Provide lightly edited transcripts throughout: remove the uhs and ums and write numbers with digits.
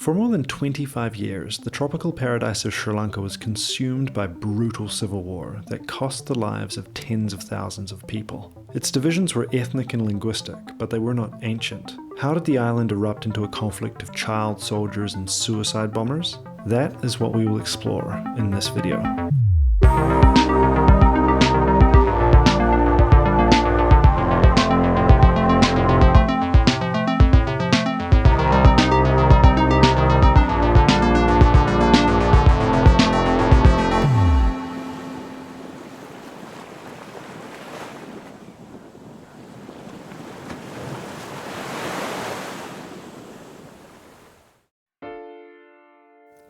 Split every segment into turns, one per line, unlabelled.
For more than 25 years, the tropical paradise of Sri Lanka was consumed by brutal civil war that cost the lives of tens of thousands of people. Its divisions were ethnic and linguistic, but they were not ancient. How did the island erupt into a conflict of child soldiers and suicide bombers? That is what we will explore in this video.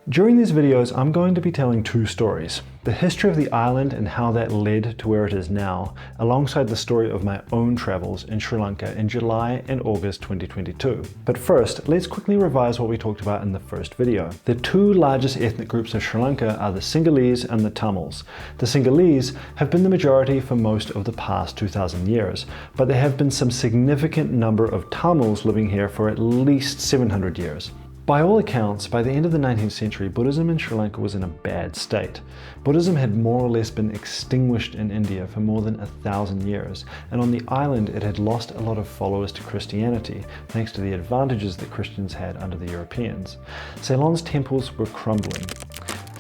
During these videos, I'm going to be telling two stories. The history of the island and how that led to where it is now, alongside the story of my own travels in Sri Lanka in July and August 2022. But first, let's quickly revise what we talked about in the first video. The two largest ethnic groups of Sri Lanka are the Sinhalese and the Tamils. The Sinhalese have been the majority for most of the past 2,000 years, but there have been some significant number of Tamils living here for at least 700 years. By all accounts, by the end of the 19th century, Buddhism in Sri Lanka was in a bad state. Buddhism had more or less been extinguished in India for more than 1,000 years, and on the island it had lost a lot of followers to Christianity, thanks to the advantages that Christians had under the Europeans. Ceylon's temples were crumbling.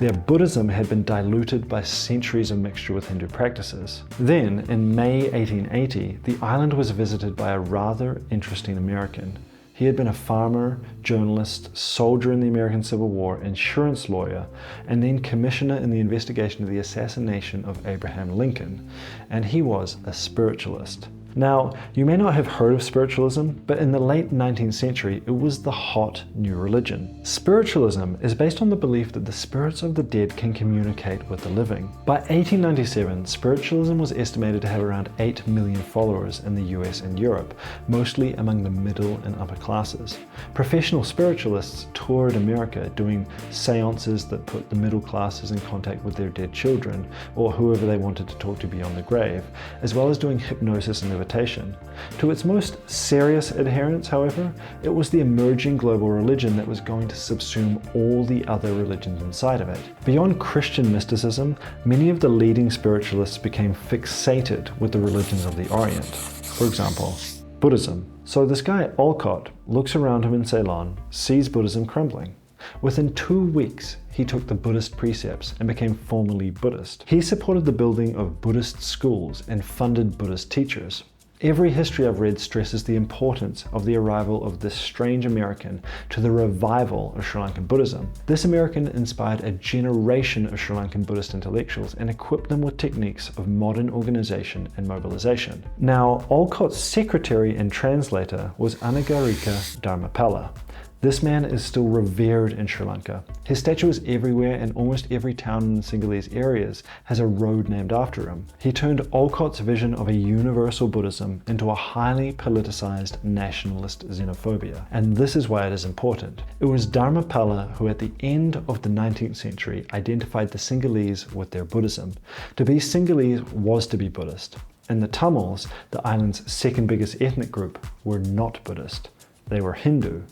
Their Buddhism had been diluted by centuries of mixture with Hindu practices. Then, in May 1880, the island was visited by a rather interesting American. He had been a farmer, journalist, soldier in the American Civil War, insurance lawyer, and then commissioner in the investigation of the assassination of Abraham Lincoln. And he was a spiritualist. Now, you may not have heard of spiritualism, but in the late 19th century, it was the hot new religion. Spiritualism is based on the belief that the spirits of the dead can communicate with the living. By 1897, spiritualism was estimated to have around 8 million followers in the US and Europe, mostly among the middle and upper classes. Professional spiritualists toured America doing seances that put the middle classes in contact with their dead children, or whoever they wanted to talk to beyond the grave, as well as doing hypnosis and levitation. To its most serious adherents, however, it was the emerging global religion that was going to subsume all the other religions inside of it. Beyond Christian mysticism, many of the leading spiritualists became fixated with the religions of the Orient. For example, Buddhism. So this guy Olcott looks around him in Ceylon, sees Buddhism crumbling. Within 2 weeks, he took the Buddhist precepts and became formally Buddhist. He supported the building of Buddhist schools and funded Buddhist teachers. Every history I've read stresses the importance of the arrival of this strange American to the revival of Sri Lankan Buddhism. This American inspired a generation of Sri Lankan Buddhist intellectuals and equipped them with techniques of modern organization and mobilization. Now, Olcott's secretary and translator was Anagarika Dharmapala. This man is still revered in Sri Lanka. His statue is everywhere, and almost every town in the Sinhalese areas has a road named after him. He turned Olcott's vision of a universal Buddhism into a highly politicized nationalist xenophobia. And this is why it is important. It was Dharmapala who at the end of the 19th century identified the Sinhalese with their Buddhism. To be Sinhalese was to be Buddhist. And the Tamils, the island's second biggest ethnic group, were not Buddhist. They were Hindu,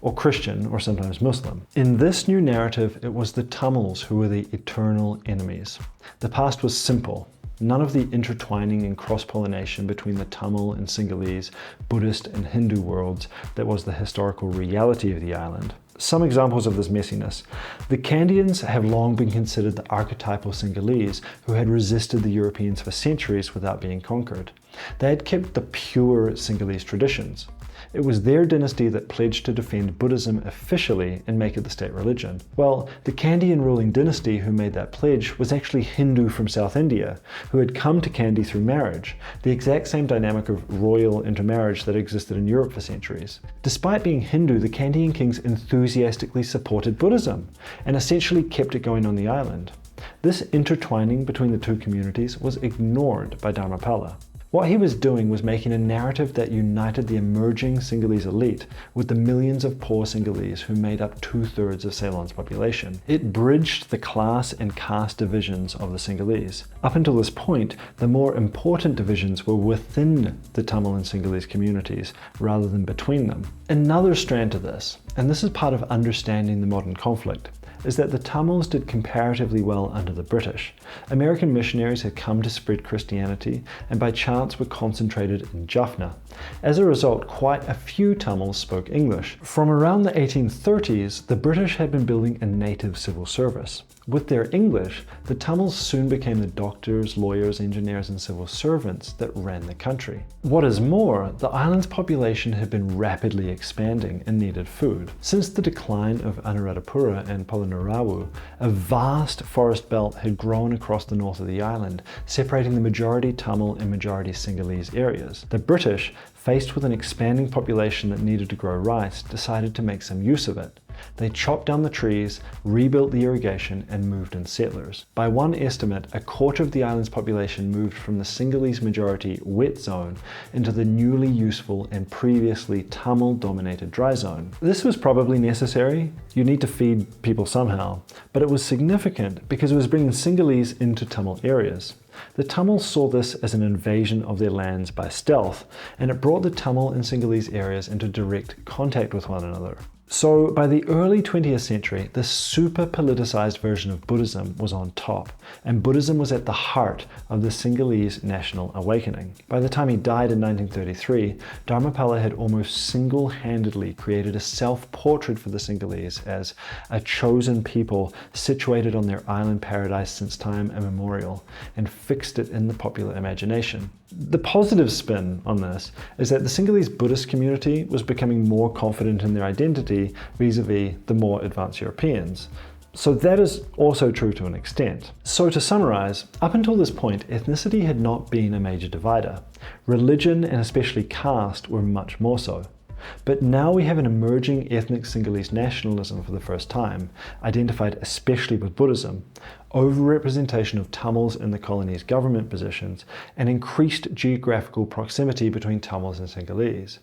or Christian, or sometimes Muslim. In this new narrative, it was the Tamils who were the eternal enemies. The past was simple. None of the intertwining and cross-pollination between the Tamil and Sinhalese, Buddhist and Hindu worlds that was the historical reality of the island. Some examples of this messiness. The Kandians have long been considered the archetypal Sinhalese who had resisted the Europeans for centuries without being conquered. They had kept the pure Sinhalese traditions. It was their dynasty that pledged to defend Buddhism officially and make it the state religion. Well, the Kandian ruling dynasty who made that pledge was actually Hindu from South India, who had come to Kandy through marriage, the exact same dynamic of royal intermarriage that existed in Europe for centuries. Despite being Hindu, the Kandian kings enthusiastically supported Buddhism and essentially kept it going on the island. This intertwining between the two communities was ignored by Dharmapala. What he was doing was making a narrative that united the emerging Sinhalese elite with the millions of poor Sinhalese who made up 2/3 of Ceylon's population. It bridged the class and caste divisions of the Sinhalese. Up until this point, the more important divisions were within the Tamil and Sinhalese communities rather than between them. Another strand to this, and this is part of understanding the modern conflict, is that the Tamils did comparatively well under the British. American missionaries had come to spread Christianity and by chance were concentrated in Jaffna. As a result, quite a few Tamils spoke English. From around the 1830s, the British had been building a native civil service. With their English, the Tamils soon became the doctors, lawyers, engineers, and civil servants that ran the country. What is more, the island's population had been rapidly expanding and needed food. Since the decline of Anuradhapura and Polonnaruwa, a vast forest belt had grown across the north of the island, separating the majority Tamil and majority Sinhalese areas. The British, faced with an expanding population that needed to grow rice, decided to make some use of it. They chopped down the trees, rebuilt the irrigation, and moved in settlers. By one estimate, a quarter of the island's population moved from the Sinhalese majority wet zone into the newly useful and previously Tamil-dominated dry zone. This was probably necessary. You need to feed people somehow, but it was significant because it was bringing Sinhalese into Tamil areas. The Tamils saw this as an invasion of their lands by stealth, and it brought the Tamil and Sinhalese areas into direct contact with one another. So by the early 20th century, the super politicized version of Buddhism was on top, and Buddhism was at the heart of the Sinhalese national awakening. By the time he died in 1933, Dharmapala had almost single-handedly created a self-portrait for the Sinhalese as a chosen people situated on their island paradise since time immemorial, and fixed it in the popular imagination. The positive spin on this is that the Sinhalese Buddhist community was becoming more confident in their identity vis-a-vis the more advanced Europeans. So that is also true to an extent. So to summarize, up until this point, ethnicity had not been a major divider. Religion and especially caste were much more so. But now we have an emerging ethnic Sinhalese nationalism for the first time, identified especially with Buddhism, overrepresentation of Tamils in the colony's government positions, and increased geographical proximity between Tamils and Sinhalese.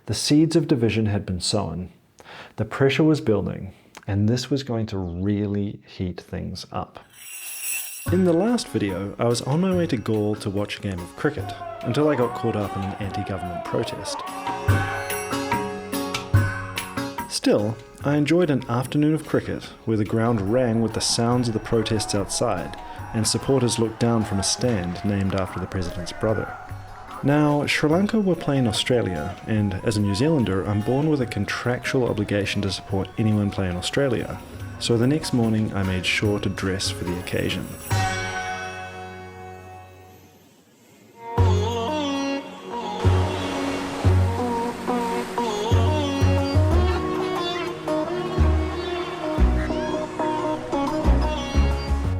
The seeds of division had been sown. The pressure was building, and this was going to really heat things up. In the last video, I was on my way to Galle to watch a game of cricket, until I got caught up in an anti-government protest. Still, I enjoyed an afternoon of cricket where the ground rang with the sounds of the protests outside and supporters looked down from a stand named after the president's brother. Now, Sri Lanka were playing Australia, and as a New Zealander, I'm born with a contractual obligation to support anyone playing Australia, so the next morning I made sure to dress for the occasion.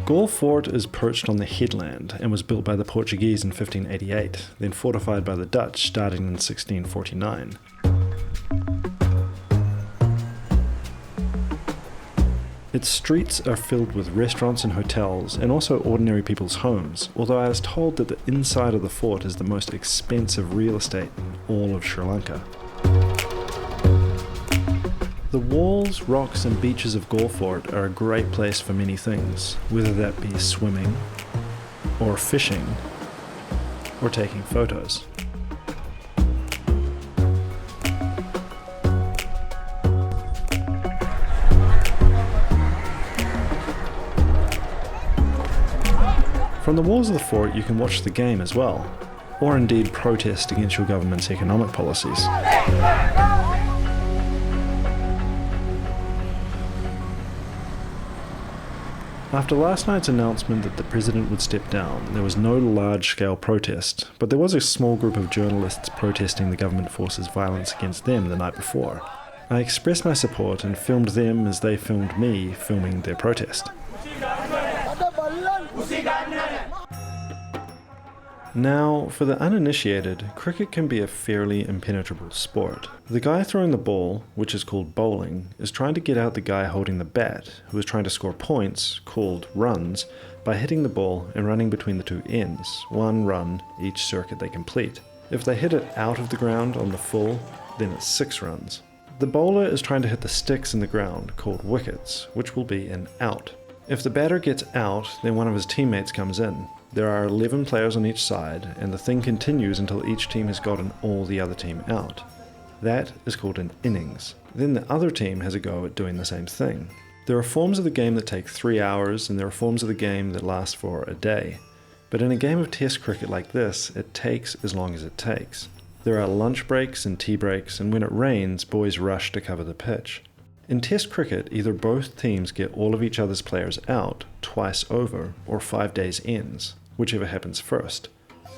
Galle Fort is perched on the headland and was built by the Portuguese in 1588, then fortified by the Dutch starting in 1649. Its streets are filled with restaurants and hotels, and also ordinary people's homes, although I was told that the inside of the fort is the most expensive real estate in all of Sri Lanka. The walls, rocks and beaches of Galle Fort are a great place for many things, whether that be swimming, or fishing, or taking photos. From the walls of the fort you can watch the game as well, or indeed protest against your government's economic policies. After last night's announcement that the president would step down, there was no large-scale protest, but there was a small group of journalists protesting the government force's violence against them the night before. I expressed my support and filmed them as they filmed me filming their protest. Now, for the uninitiated, cricket can be a fairly impenetrable sport. The guy throwing the ball, which is called bowling, is trying to get out the guy holding the bat, who is trying to score points, called runs, by hitting the ball and running between the two ends, one run each circuit they complete. If they hit it out of the ground on the full, then it's 6 runs. The bowler is trying to hit the sticks in the ground, called wickets, which will be an out. If the batter gets out, then one of his teammates comes in. There are 11 players on each side, and the thing continues until each team has gotten all the other team out. That is called an innings. Then the other team has a go at doing the same thing. There are forms of the game that take 3 hours, and there are forms of the game that last for a day. But in a game of test cricket like this, it takes as long as it takes. There are lunch breaks and tea breaks, and when it rains, boys rush to cover the pitch. In test cricket, either both teams get all of each other's players out twice over, or 5 days ends, whichever happens first.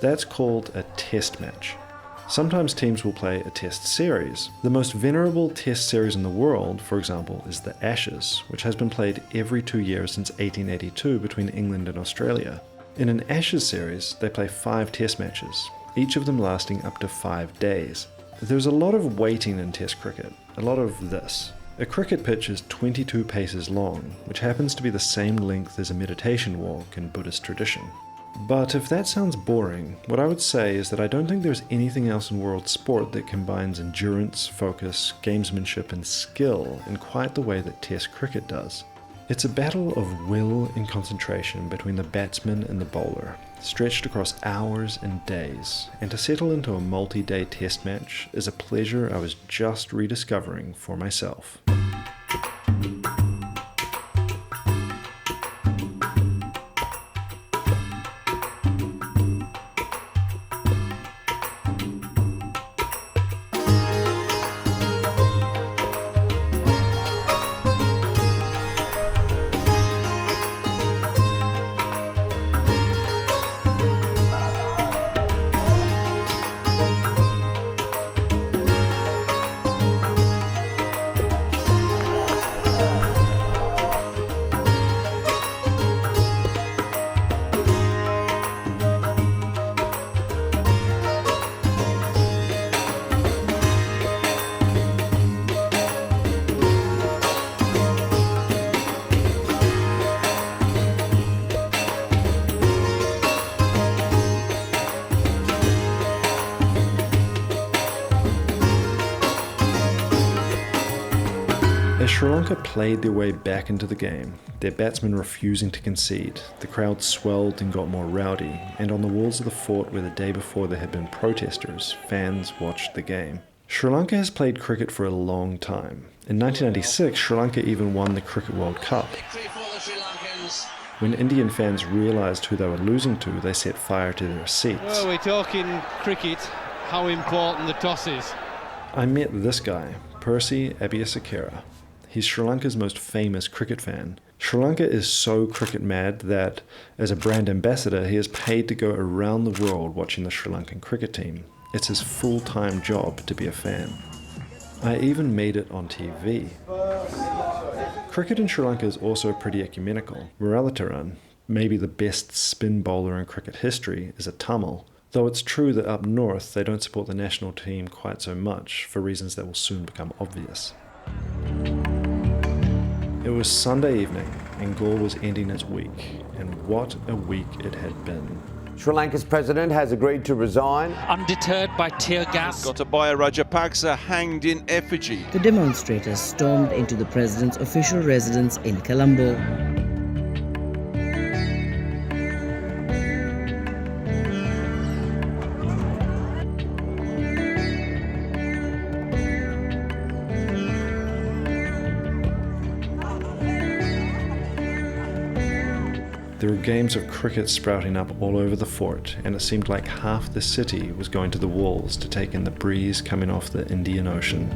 That's called a test match. Sometimes teams will play a test series. The most venerable test series in the world, for example, is the Ashes, which has been played every 2 years since 1882 between England and Australia. In an Ashes series, they play 5 test matches, each of them lasting up to 5 days. There's a lot of waiting in test cricket, a lot of this. A cricket pitch is 22 paces long, which happens to be the same length as a meditation walk in Buddhist tradition. But if that sounds boring, what I would say is that I don't think there's anything else in world sport that combines endurance, focus, gamesmanship, and skill in quite the way that Test cricket does. It's a battle of will and concentration between the batsman and the bowler, stretched across hours and days, and to settle into a multi-day Test match is a pleasure I was just rediscovering for myself. As Sri Lanka played their way back into the game, their batsmen refusing to concede, the crowd swelled and got more rowdy, and on the walls of the fort where the day before there had been protesters, fans watched the game. Sri Lanka has played cricket for a long time. In 1996, Sri Lanka even won the Cricket World Cup. When Indian fans realised who they were losing to, they set fire to their seats.
Well, we're talking cricket, how important the toss is.
I met this guy, Percy Abhiyasekera. He's Sri Lanka's most famous cricket fan. Sri Lanka is so cricket mad that, as a brand ambassador, he is paid to go around the world watching the Sri Lankan cricket team. It's his full-time job to be a fan. I even made it on TV. Cricket in Sri Lanka is also pretty ecumenical. Muralitharan, maybe the best spin bowler in cricket history, is a Tamil, though it's true that up north they don't support the national team quite so much, for reasons that will soon become obvious. It was Sunday evening, and Galle was ending its week, and what a week it had been.
Sri Lanka's president has agreed to resign.
Undeterred by tear gas,
Gotabaya Rajapaksa hanged in effigy.
The demonstrators stormed into the president's official residence in Colombo.
There were games of cricket sprouting up all over the fort, and it seemed like half the city was going to the walls to take in the breeze coming off the Indian Ocean.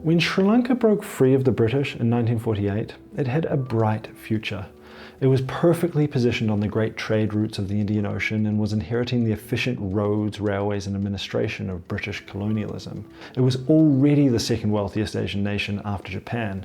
When Sri Lanka broke free of the British in 1948, it had a bright future. It was perfectly positioned on the great trade routes of the Indian Ocean and was inheriting the efficient roads, railways and administration of British colonialism. It was already the second wealthiest Asian nation after Japan.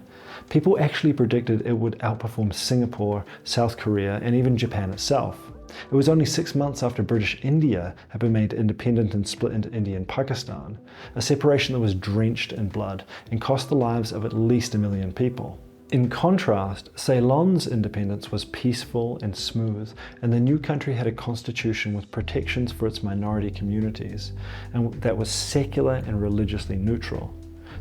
People actually predicted it would outperform Singapore, South Korea and even Japan itself. It was only 6 months after British India had been made independent and split into India and Pakistan, a separation that was drenched in blood and cost the lives of at least 1 million people. In contrast, Ceylon's independence was peaceful and smooth, and the new country had a constitution with protections for its minority communities, and that was secular and religiously neutral.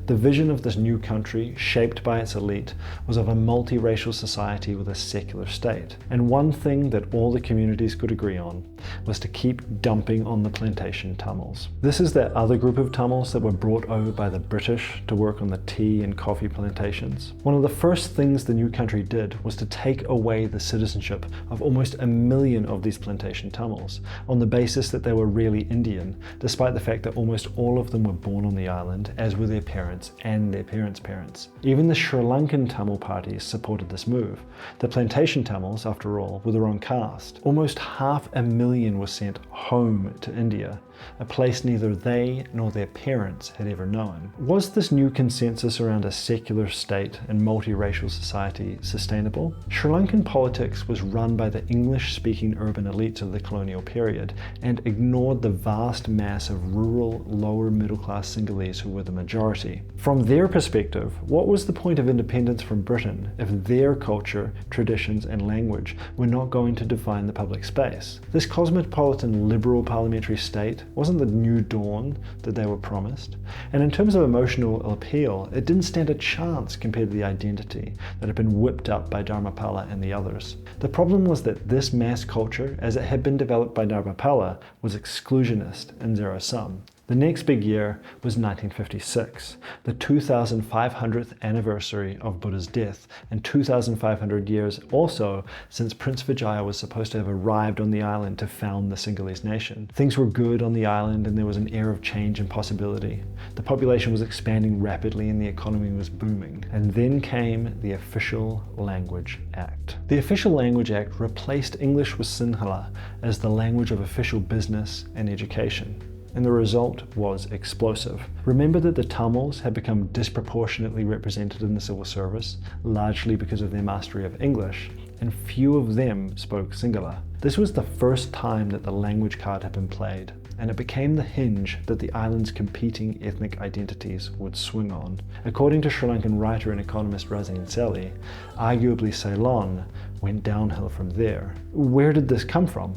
The vision of this new country, shaped by its elite, was of a multiracial society with a secular state. And one thing that all the communities could agree on was to keep dumping on the plantation Tamils. This is that other group of Tamils that were brought over by the British to work on the tea and coffee plantations. One of the first things the new country did was to take away the citizenship of almost 1 million of these plantation Tamils, on the basis that they were really Indian, despite the fact that almost all of them were born on the island, as were their parents and their parents' parents. Even the Sri Lankan Tamil parties supported this move. The plantation Tamils, after all, were their own caste. Almost 500,000 were sent home to India, a place neither they nor their parents had ever known. Was this new consensus around a secular state and multiracial society sustainable? Sri Lankan politics was run by the English-speaking urban elites of the colonial period and ignored the vast mass of rural, lower middle-class Sinhalese who were the majority. From their perspective, what was the point of independence from Britain if their culture, traditions and language were not going to define the public space? This cosmopolitan liberal parliamentary state wasn't the new dawn that they were promised, and in terms of emotional appeal, it didn't stand a chance compared to the identity that had been whipped up by Dharmapala and the others. The problem was that this mass culture, as it had been developed by Dharmapala, was exclusionist and zero-sum. The next big year was 1956, the 2,500th anniversary of Buddha's death, and 2,500 years also since Prince Vijaya was supposed to have arrived on the island to found the Sinhalese nation. Things were good on the island and there was an air of change and possibility. The population was expanding rapidly and the economy was booming. And then came the Official Language Act. The Official Language Act replaced English with Sinhala as the language of official business and education. And the result was explosive. Remember that the Tamils had become disproportionately represented in the civil service, largely because of their mastery of English, and few of them spoke Sinhala. This was the first time that the language card had been played, and it became the hinge that the island's competing ethnic identities would swing on. According to Sri Lankan writer and economist Sally, arguably Ceylon went downhill from there. Where did this come from?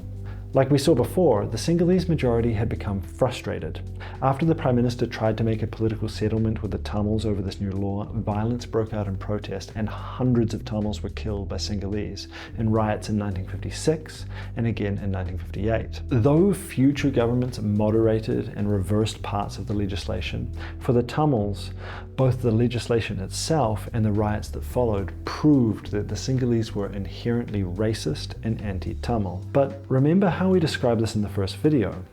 Like we saw before, the Sinhalese majority had become frustrated. After the Prime Minister tried to make a political settlement with the Tamils over this new law, violence broke out in protest and hundreds of Tamils were killed by Sinhalese in riots in 1956 and again in 1958. Though future governments moderated and reversed parts of the legislation, for the Tamils, both the legislation itself and the riots that followed proved that the Sinhalese were inherently racist and anti-Tamil. But remember how we described this in the first video.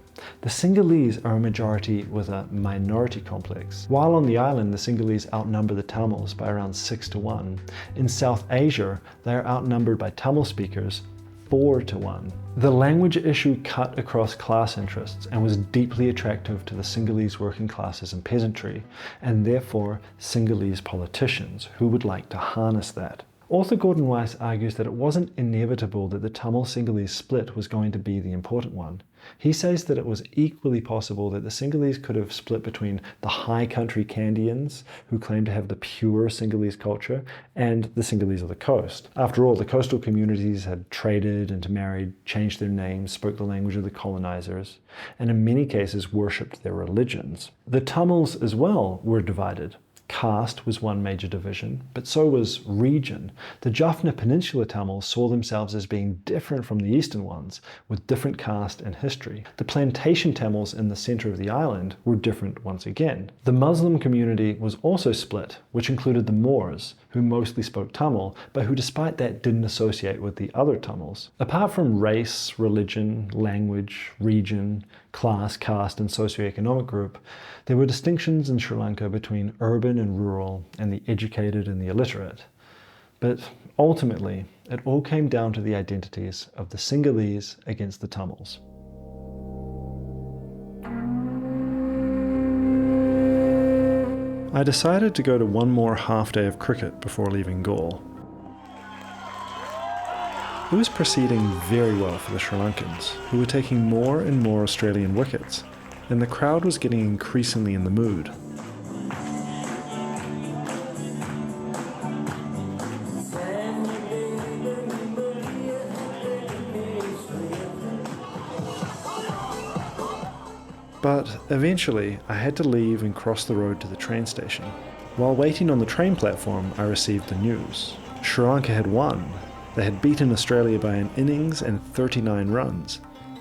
The Sinhalese are a majority with a minority complex. While on the island, the Sinhalese outnumber the Tamils by around 6-1. In South Asia, they are outnumbered by Tamil speakers 4-1. The language issue cut across class interests and was deeply attractive to the Sinhalese working classes and peasantry, and therefore Sinhalese politicians who would like to harness that. Author Gordon Weiss argues that it wasn't inevitable that the Tamil-Sinhalese split was going to be the important one. He says that it was equally possible that the Sinhalese could have split between the high country Kandians, who claimed to have the pure Sinhalese culture, and the Sinhalese of the coast. After all, the coastal communities had traded, intermarried, changed their names, spoke the language of the colonizers, and in many cases worshipped their religions. The Tamils as well were divided. Caste was one major division, but so was region. The Jaffna Peninsula Tamils saw themselves as being different from the eastern ones, with different caste and history. The plantation Tamils in the center of the island were different once again. The Muslim community was also split, which included the Moors, who mostly spoke Tamil, but who despite that didn't associate with the other Tamils. Apart from race, religion, language, region, class, caste, and socioeconomic group, there were distinctions in Sri Lanka between urban urban and rural, and the educated and the illiterate. But ultimately, it all came down to the identities of the Sinhalese against the Tamils. I decided to go to one more half day of cricket before leaving Galle. It was proceeding very well for the Sri Lankans, who were taking more and more Australian wickets, and the crowd was getting increasingly in the mood. But eventually, I had to leave and cross the road to the train station. While waiting on the train platform, I received the news. Sri Lanka had won. They had beaten Australia by an innings and 39 runs.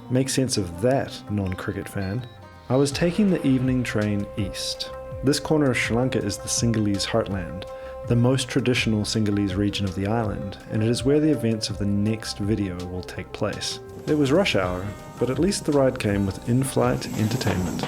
Make sense of that, non-cricket fan. I was taking the evening train east. This corner of Sri Lanka is the Sinhalese heartland, the most traditional Sinhalese region of the island, and it is where the events of the next video will take place. It was rush hour, but at least the ride came with in-flight entertainment.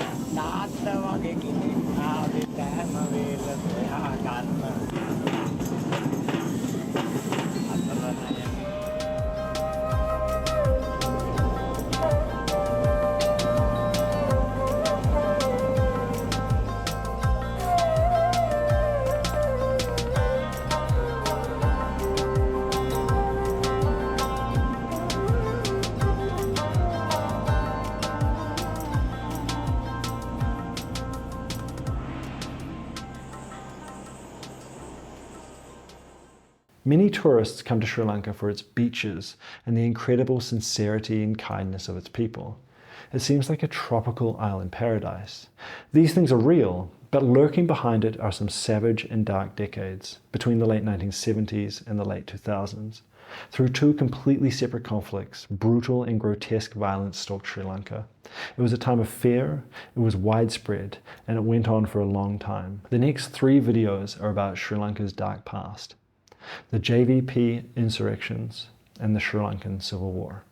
Many tourists come to Sri Lanka for its beaches and the incredible sincerity and kindness of its people. It seems like a tropical island paradise. These things are real, but lurking behind it are some savage and dark decades between the late 1970s and the late 2000s. Through two completely separate conflicts, brutal and grotesque violence stalked Sri Lanka. It was a time of fear, it was widespread, and it went on for a long time. The next 3 videos are about Sri Lanka's dark past: the JVP insurrections and the Sri Lankan Civil War.